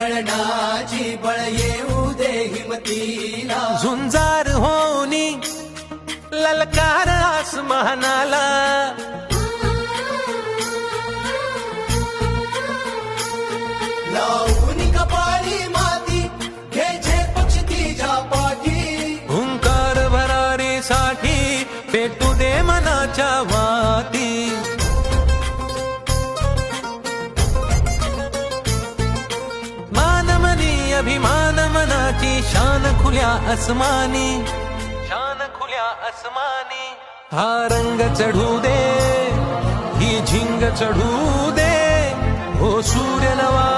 मरणाची बळ येऊ दे हिमतीला, झुंजार होनी ललकार आसमानाला, लावून कपाळी माती घ्यायचे पक्ष तिच्या पाठी, हुंकार भरारीसाठी पेटू दे मनाच्या वाती. मानमनी अभिमान मनाची शान खुल्या आसमानी, शान खुल्या आसमानी. हा रंग चढू दे, ही झिंग चढू दे, हो सूर्य नवा